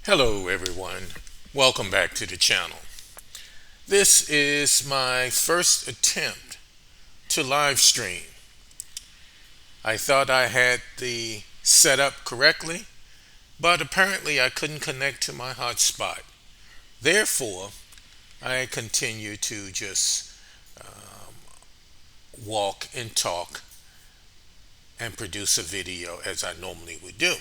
Hello everyone, welcome back to the channel. This is my first attempt to live stream. I thought I had the setup correctly, but apparently I couldn't connect to my hotspot. Therefore, I continue to just walk and talk and produce a video as I normally would do.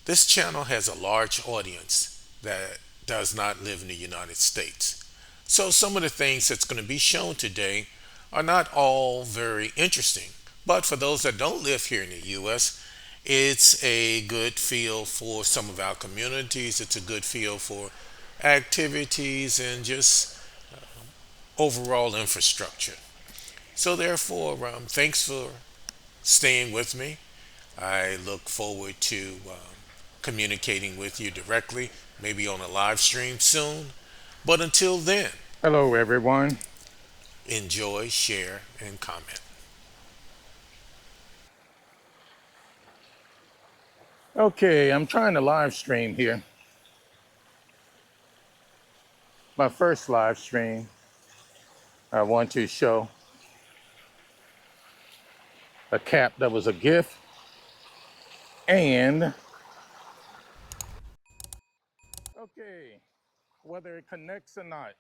This channel has a large audience that does not live in the United States. So some of the things that's going to be shown today are not all very interesting. But for those that don't live here in the US, it's a good feel for some of our communities. It's a good feel for activities and just overall infrastructure. So therefore, thanks for staying with me. I look forward to communicating with you directly, maybe on a live stream soon. But until then, Hello, everyone. enjoy, share, and comment. Okay, I'm trying to live stream here. My first live stream, I want to show a cap that was a gift and, okay, whether it connects or not,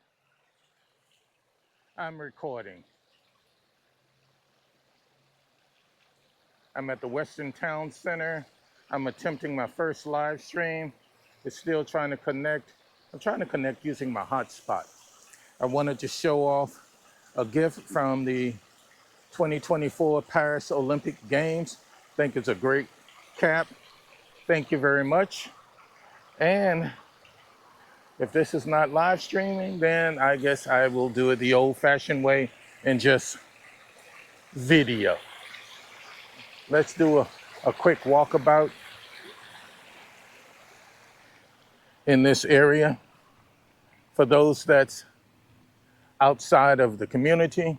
I'm recording. I'm at the Weston Town Center. I'm attempting my first live stream. It's still trying to connect. I'm trying to connect using my hotspot. I wanted to show off a gift from the 2024 Paris Olympic Games. I think it's a great cap. Thank you very much. And if this is not live streaming, then I guess I will do it the old fashioned way and just video. Let's do a quick walkabout in this area. For those that's outside of the community,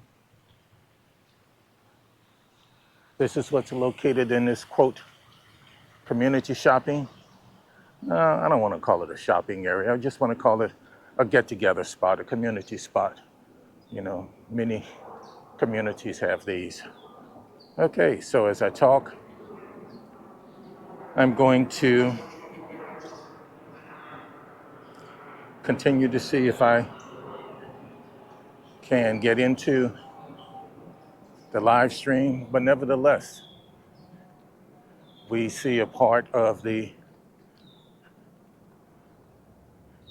this is what's located in this quote community shopping. I don't want to call it a shopping area. I just want to call it a get together spot, a community spot. You know, many communities have these. Okay, so as I talk, I'm going to continue to see if I can get into the live stream, but nevertheless, we see a part of the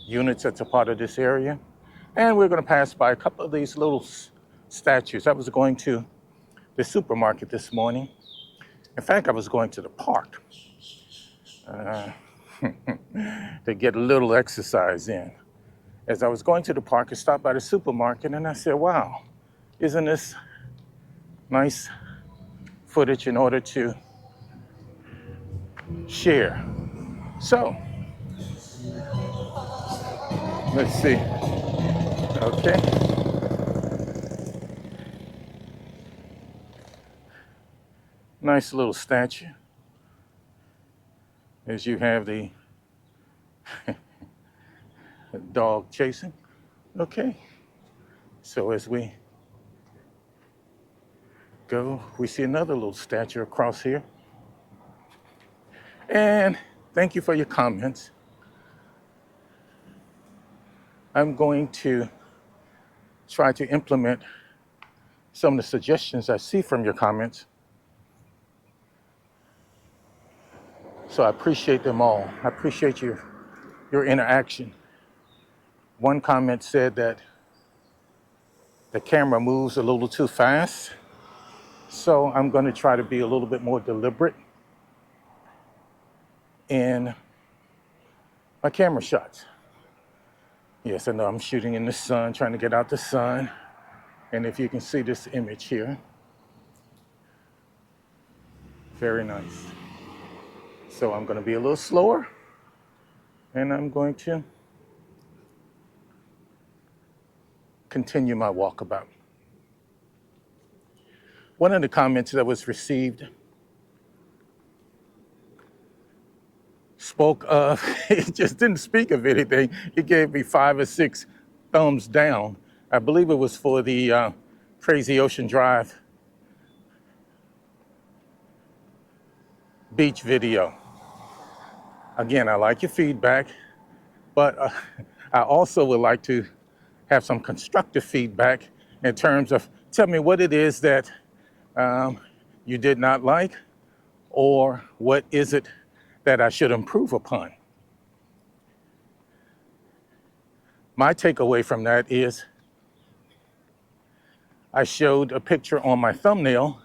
units that's a part of this area, and we're going to pass by a couple of these little statues. I was going to the supermarket this morning. In fact, I was going to the park uh, to get a little exercise in. As I was going to the park, I stopped by the supermarket and I said, wow, isn't this nice footage in order to share? So, let's see. Okay. Nice little statue. As you have the dog chasing. Okay. So as we go, we see another little statue across here. And thank you for your comments. I'm going to try to implement some of the suggestions I see from your comments. So I appreciate them all. I appreciate your interaction. One comment said that the camera moves a little too fast. So I'm going to try to be a little bit more deliberate in my camera shots. Yes, I know I'm shooting in the sun, trying to get out the sun. And if you can see this image here, very nice. So I'm going to be a little slower and I'm going to continue my walkabout. One of the comments that was received spoke of, it just didn't speak of anything. It gave me 5 or 6 thumbs down. I believe it was for the Crazy Ocean Drive beach video. Again, I like your feedback, but I also would like to have some constructive feedback in terms of tell me what it is that you did not like, or what is it that I should improve upon. My takeaway from that is I showed a picture on my thumbnail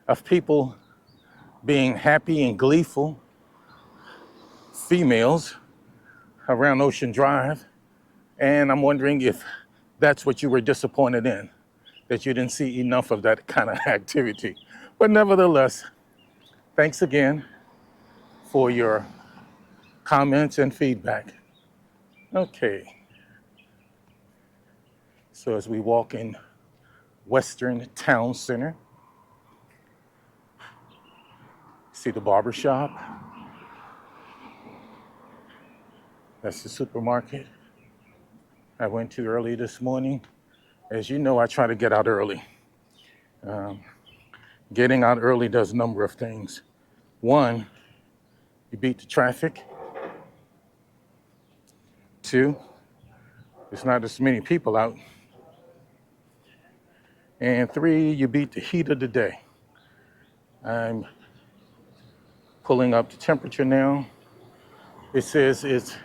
of people being happy and gleeful, females around Ocean Drive, and I'm wondering if that's what you were disappointed in, that you didn't see enough of that kind of activity. But nevertheless, thanks again for your comments and feedback. Okay, so as we walk in Weston Town Center, see the barber shop, that's the supermarket I went to early this morning. As you know, I try to get out early. Getting out early does a number of things. One, you beat the traffic. Two, there's not as many people out. And three, you beat the heat of the day. I'm pulling up the temperature now. It says it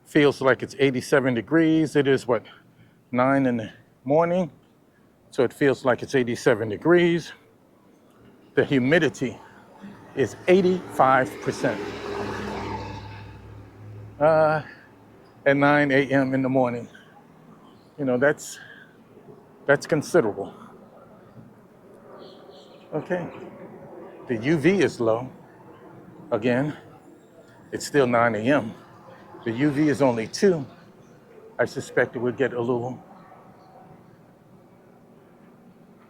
feels like it's 87 degrees. It is what, 9 in the morning? So it feels like it's 87 degrees. The humidity is 85%. At 9 a.m. in the morning. You know, that's considerable. Okay, the UV is low. Again, it's still 9 a.m. The UV is only 2. I suspect it would get a little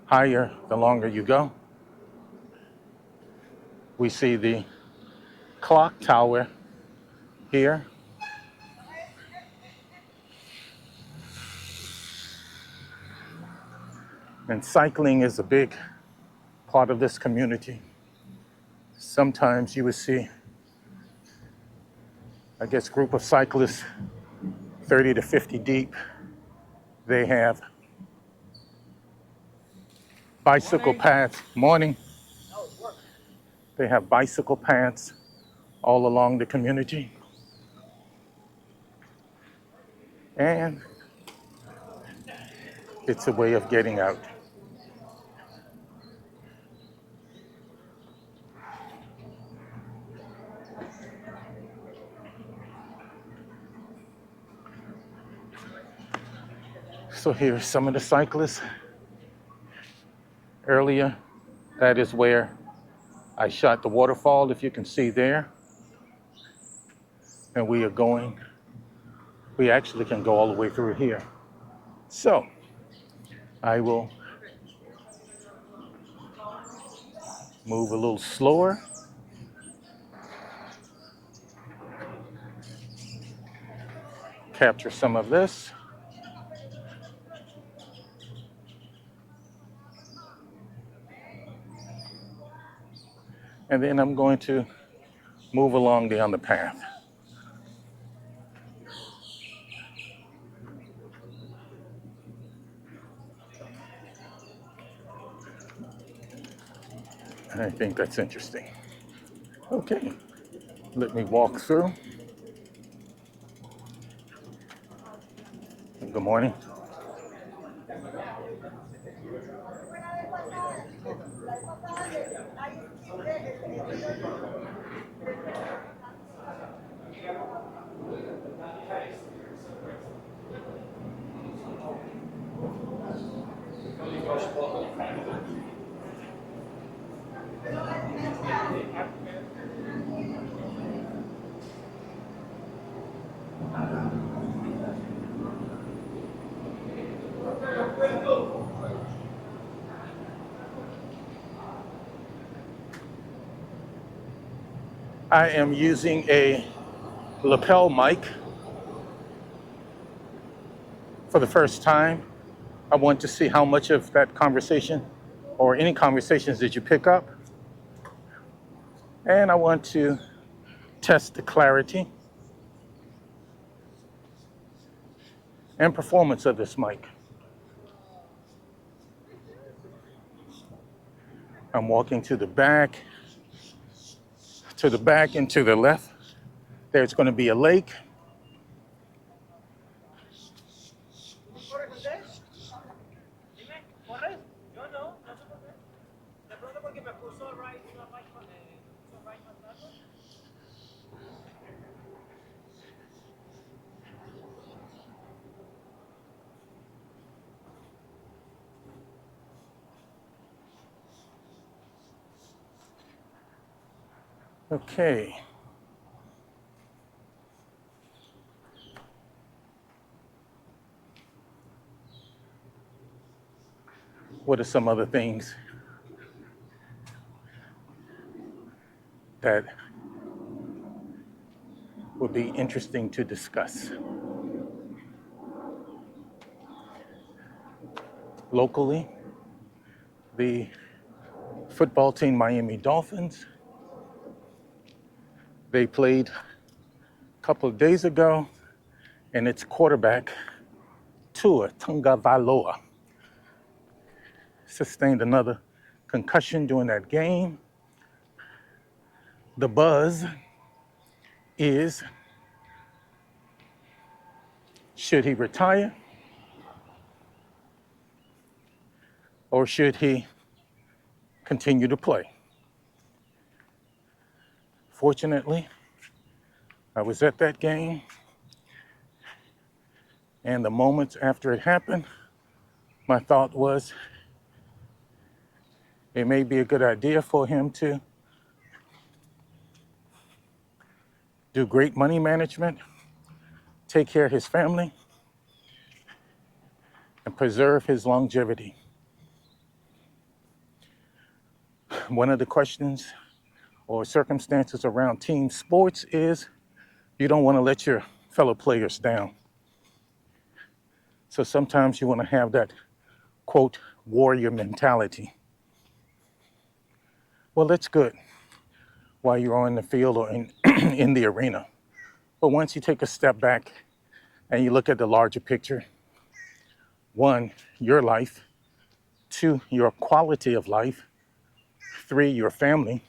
higher the longer you go. We see the clock tower here. And cycling is a big part of this community. Sometimes you would see, I guess, a group of cyclists 30 to 50 deep. They have bicycle paths. Morning. They have bicycle paths all along the community. And it's a way of getting out. So here's some of the cyclists. Earlier, that is where I shot the waterfall, if you can see there. And we actually can go all the way through here. So I will move a little slower. Capture some of this. And then I'm going to move along the underpath. I think that's interesting. Okay, let me walk through. Good morning. I am using a lapel mic for the first time. I want to see how much of that conversation or any conversations did you pick up. And I want to test the clarity and performance of this mic. I'm walking to the back and to the left. There's going to be a lake. Okay. What are some other things that would be interesting to discuss? Locally, the football team Miami Dolphins, they played a couple of days ago, and its quarterback, Tua Tagovailoa, sustained another concussion during that game. The buzz is, should he retire or should he continue to play? Fortunately, I was at that game, and the moments after it happened, my thought was it may be a good idea for him to do great money management, take care of his family, and preserve his longevity. One of the questions or circumstances around team sports is you don't want to let your fellow players down. So sometimes you want to have that, quote, warrior mentality. Well, that's good while you're on the field or in the arena. But once you take a step back and you look at the larger picture, one, your life, two, your quality of life, three, your family,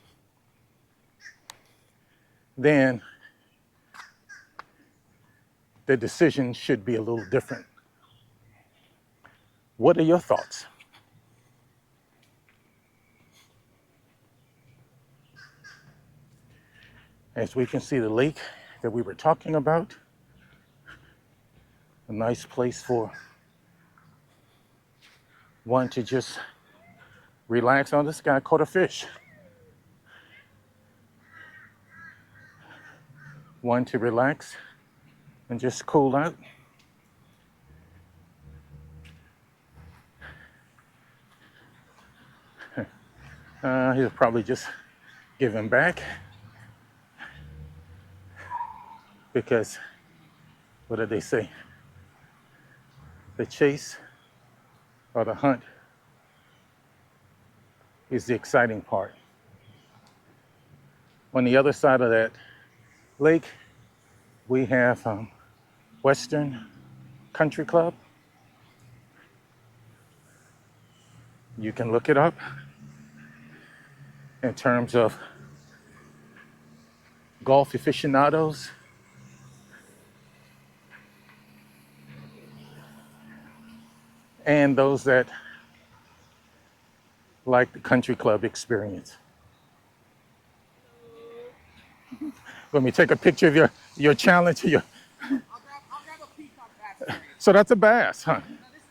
then the decision should be a little different. What are your thoughts? As we can see the lake that we were talking about, a nice place for one to just relax. Oh, this guy caught a fish. One to relax and just cool out. He'll probably just give him back because, what did they say? The chase or the hunt is the exciting part. On the other side of that lake, we have Western Country Club. You can look it up in terms of golf aficionados. And those that like the country club experience. Let me take a picture of your challenge. I'll grab a peacock bass. So that's a bass, huh? No, this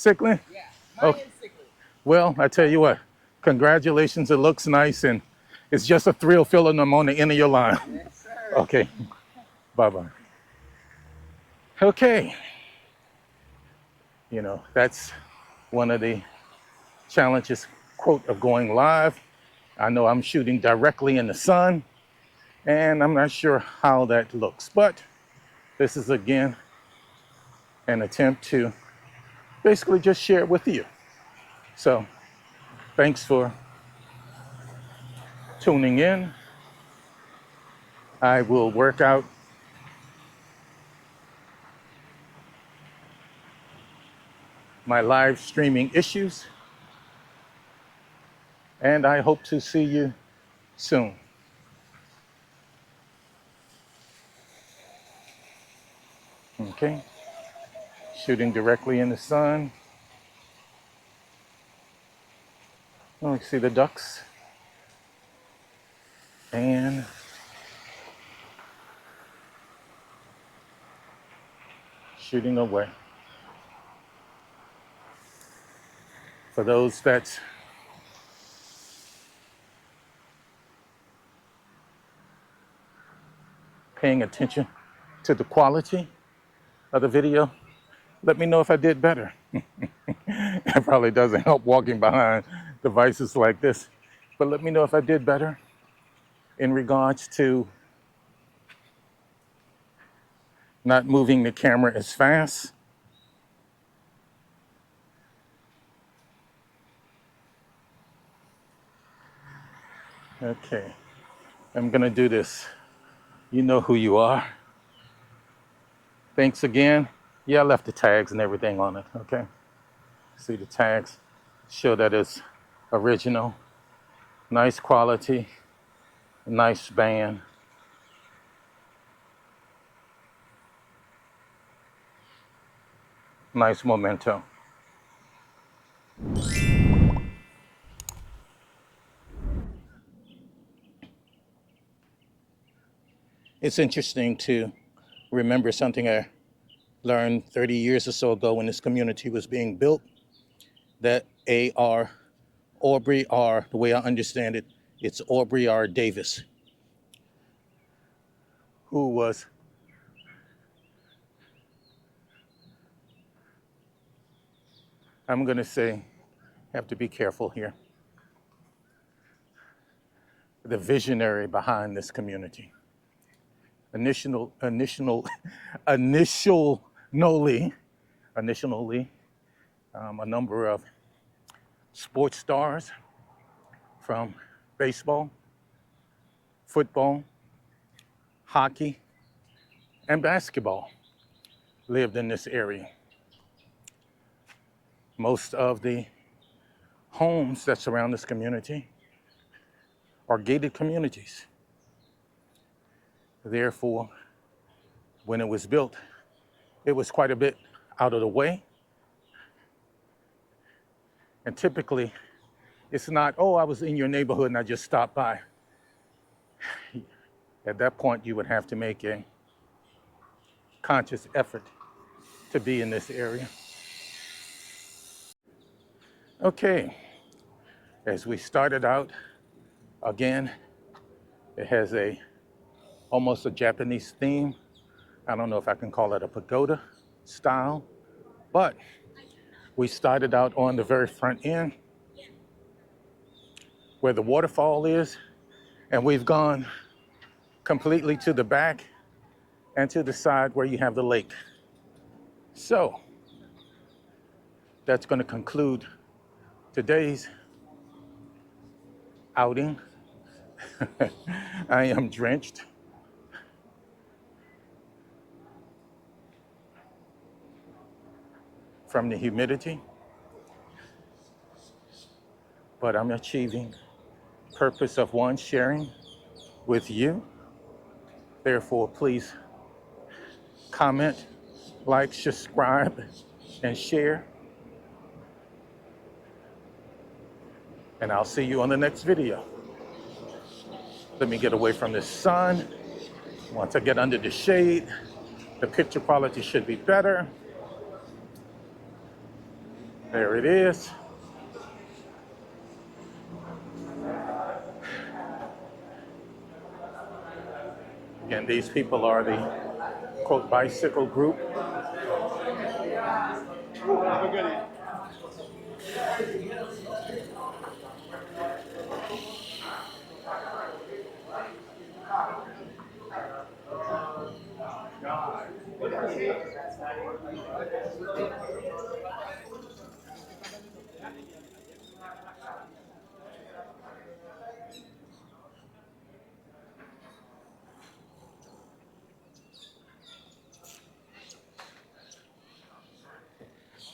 is a cichlid. Cichlid? Yeah, Mayan Okay. cichlid. Well, I tell you what, congratulations. It looks nice, and it's just a thrill filling them on the end of your line. Yes, sir. Okay, bye-bye. Okay. You know, that's one of the challenges, quote, of going live. I know I'm shooting directly in the sun, And I'm not sure how that looks, but this is again an attempt to basically just share it with you. So thanks for tuning in. I will work out my live streaming issues, and I hope to see you soon. Okay, shooting directly in the sun. Oh, you see the ducks, and shooting away. For those that's paying attention to the quality of the video, let me know if I did better. It probably doesn't help walking behind devices like this, but let me know if I did better in regards to not moving the camera as fast. Okay, I'm gonna do this. You know who you are. Thanks again. Yeah, I left the tags and everything on it, okay? See the tags, show that it's original, nice quality, nice band. Nice memento. It's interesting to remember something I learned 30 years or so ago when this community was being built, that A.R. Aubrey R., the way I understand it, it's Aubrey R. Davis, who was I'm going to say, have to be careful here, the visionary behind this community. Initially, a number of sports stars from baseball, football, hockey, and basketball lived in this area. Most of the homes that surround this community are gated communities. Therefore, when it was built, it was quite a bit out of the way. And typically, it's not, oh, I was in your neighborhood and I just stopped by. At that point, you would have to make a conscious effort to be in this area. Okay, as we started out, again, it has almost a Japanese theme. I don't know if I can call it a pagoda style, but we started out on the very front end where the waterfall is, and we've gone completely to the back and to the side where you have the lake. So that's going to conclude today's outing. I am drenched. From the humidity, but I'm achieving purpose of one, sharing with you. Therefore, please comment, like, subscribe, and share. And I'll see you on the next video. Let me get away from the sun. Once I get under the shade, the picture quality should be better. There it is. Again, these people are the quote bicycle group.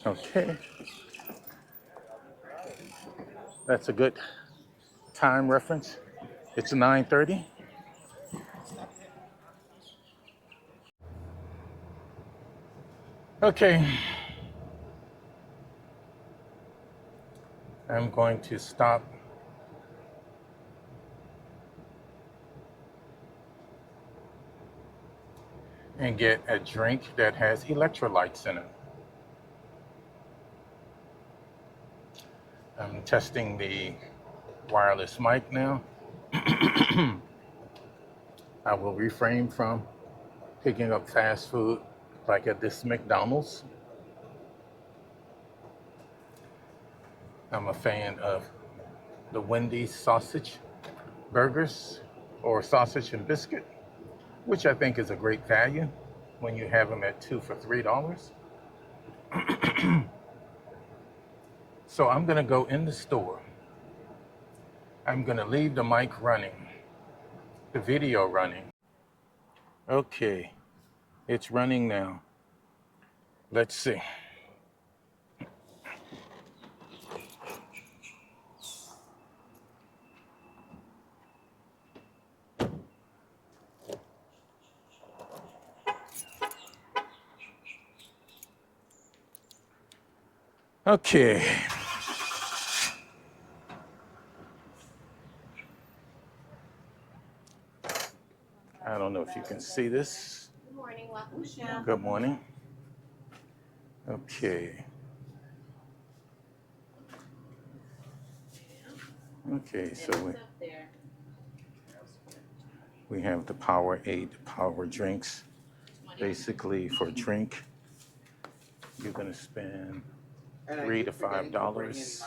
Okay, that's a good time reference. It's 9:30. Okay, I'm going to stop and get a drink that has electrolytes in it. I'm testing the wireless mic now. I will refrain from picking up fast food like at this McDonald's. I'm a fan of the Wendy's sausage burgers or sausage and biscuit, which I think is a great value when you have them at 2 for $3. So I'm gonna go in the store. I'm gonna leave the mic running, the video running. Okay, it's running now. Let's see. Okay. I don't know if you can see this. Good morning, welcome, Michelle. Good morning. Okay. Okay, so we have the Powerade power drinks. Basically, for a drink, you're gonna spend $3 to $5.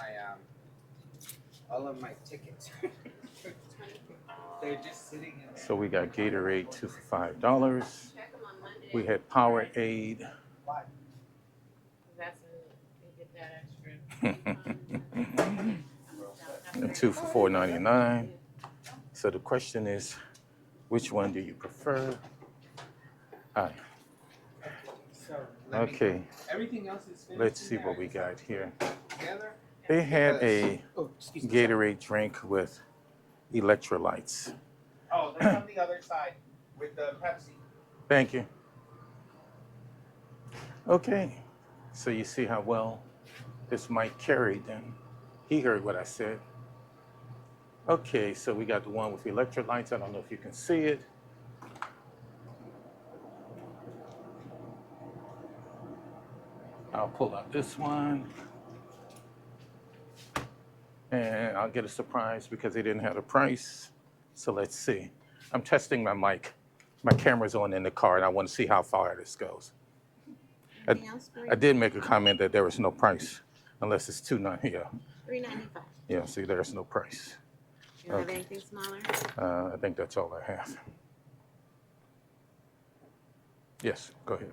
All of my tickets. They're just sitting in there. So we got Gatorade 2 for $5. We had Powerade. And 2 for $4.99. So the question is, which one do you prefer? All right. So Okay. everything else is finished. Let's see what we got here. Together. They had a Excuse me. Gatorade drink with electrolytes. Oh, they're on the other side with the Pepsi. Thank you. Okay. So you see how well this mic carried then. He heard what I said. Okay, so we got the one with electrolytes. I don't know if you can see it. I'll pull out this one. And I'll get a surprise because they didn't have a price. So let's see. I'm testing my mic. My camera's on in the car and I want to see how far this goes. I did make a comment that there was no price unless it's $2.99. Yeah. $3.95. Yeah, see, there's no price. You don't have anything smaller? I think that's all I have. Yes, go ahead.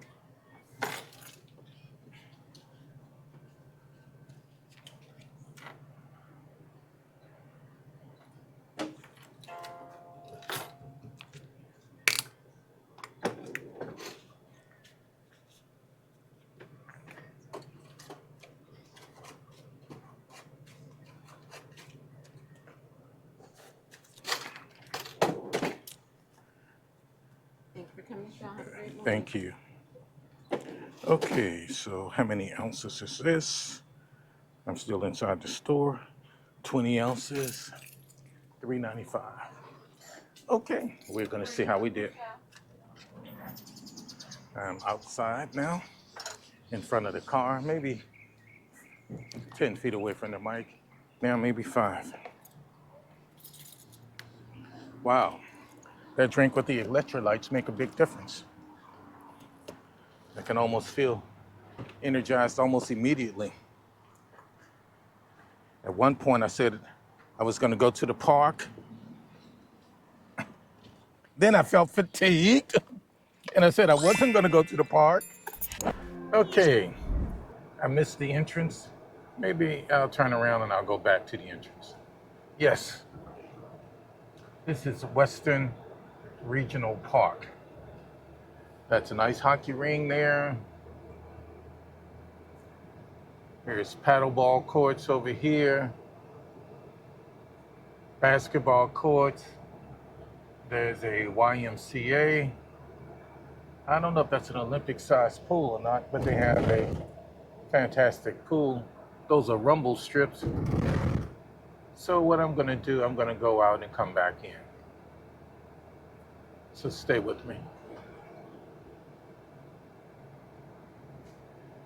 Thanks for coming, Michelle. Have a great morning. Thank you. Okay, so how many ounces is this? I'm still inside the store. 20 ounces, $3.95. Okay, we're gonna see how we did. I'm outside now, in front of the car, maybe 10 feet away from the mic. Now maybe 5. Wow, that drink with the electrolytes make a big difference. I can almost feel energized almost immediately. At one point I said I was gonna go to the park. Then I felt fatigued and I said I wasn't gonna go to the park. Okay, I missed the entrance. Maybe I'll turn around and I'll go back to the entrance. Yes, this is Weston Regional Park. That's a nice hockey ring there. Here's paddleball courts over here, basketball courts. There's a YMCA. I don't know if that's an Olympic-sized pool or not, but they have a fantastic pool. Those are rumble strips. So what I'm gonna do, I'm gonna go out and come back in. So stay with me.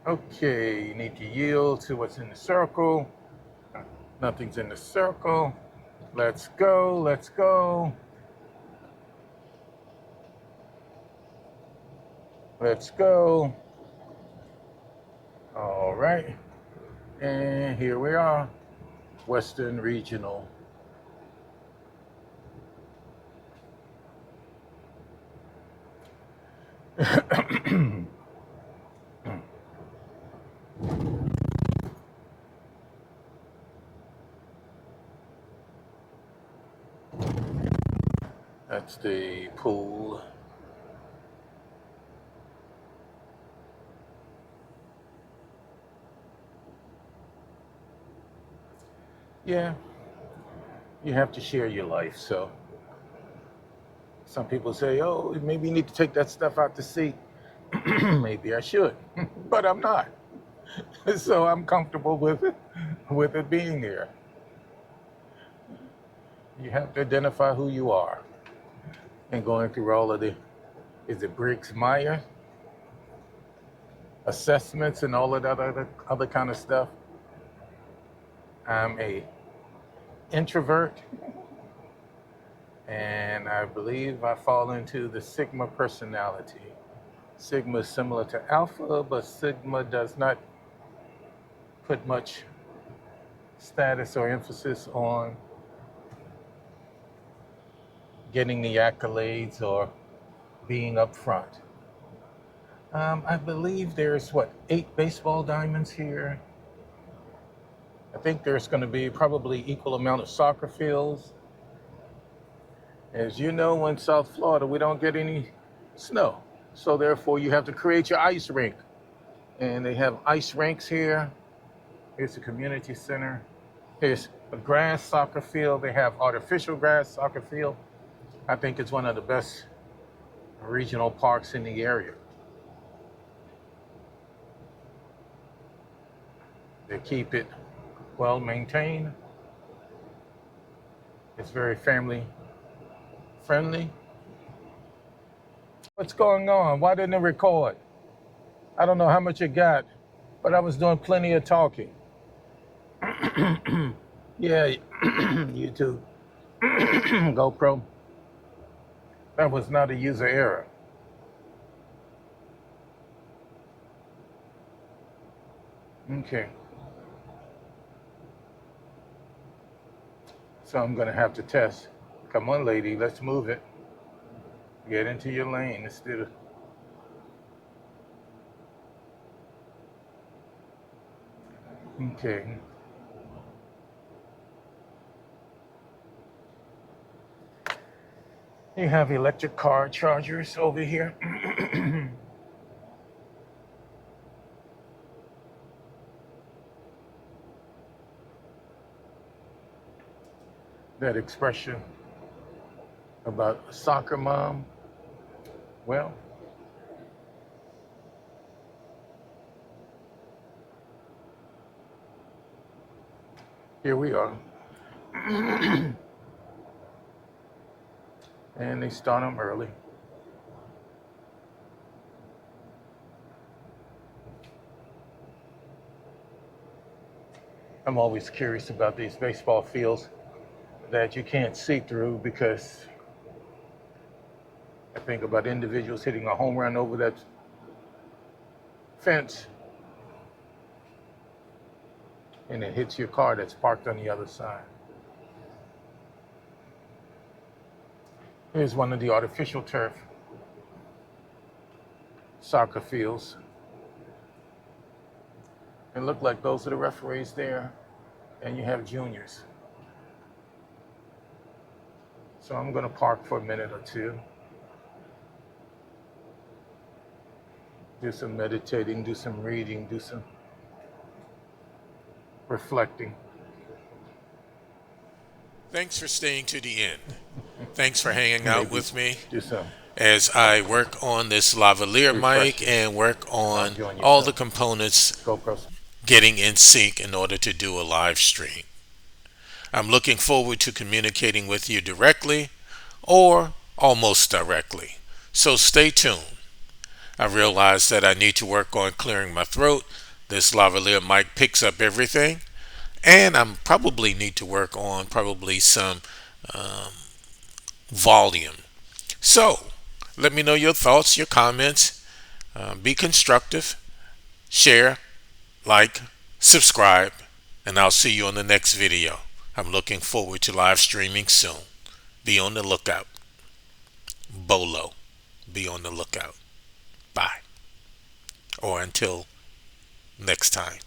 Okay, you need to yield to what's in the circle. Nothing's in the circle. Let's go, let's go. Let's go. All right. And here we are, Western Regional. That's the pool. Yeah, you have to share your life. So some people say, oh, maybe you need to take that stuff out to sea. Maybe I should, but I'm not. So I'm comfortable with it being there. You have to identify who you are. And going through all of is it Briggs Meyer assessments and all of that other kind of stuff. I'm a introvert, and I believe I fall into the Sigma personality. Sigma is similar to Alpha, but Sigma does not put much status or emphasis on getting the accolades or being up front. I believe there's 8 baseball diamonds here. I think there's going to be probably equal amount of soccer fields. As you know, in South Florida, we don't get any snow. So therefore, you have to create your ice rink. And they have ice rinks here. Here's the community center. Here's a grass soccer field. They have artificial grass soccer field. I think it's one of the best regional parks in the area. They keep it well maintained. It's very family friendly. What's going on? Why didn't it record? I don't know how much it got, but I was doing plenty of talking. Yeah, YouTube, GoPro. That was not a user error. Okay. So I'm gonna have to test. Come on, lady, let's move it. Get into your lane instead of. Okay. You have electric car chargers over here. That expression about a soccer mom, well, here we are. And they start them early. I'm always curious about these baseball fields that you can't see through, because I think about individuals hitting a home run over that fence and it hits your car that's parked on the other side. Here's one of the artificial turf soccer fields. It looked like those are the referees there, and you have juniors. So I'm gonna park for a minute or two, do some meditating, do some reading, do some reflecting. Thanks for staying to the end. Thanks for hanging out Maybe with me do some as I work on this lavalier mic refreshing and work on on all the yourself. components GoPros. getting in sync in order to do a live stream. I'm looking forward to communicating with you directly or almost directly. So stay tuned. I realize that I need to work on clearing my throat. This lavalier mic picks up everything, and I probably need to work on probably some volume. So let me know your thoughts, your comments. Be constructive. Share, like, subscribe, and I'll see you on the next video. I'm looking forward to live streaming soon. Be on the lookout. BOLO. Be on the lookout. Bye. Or until next time.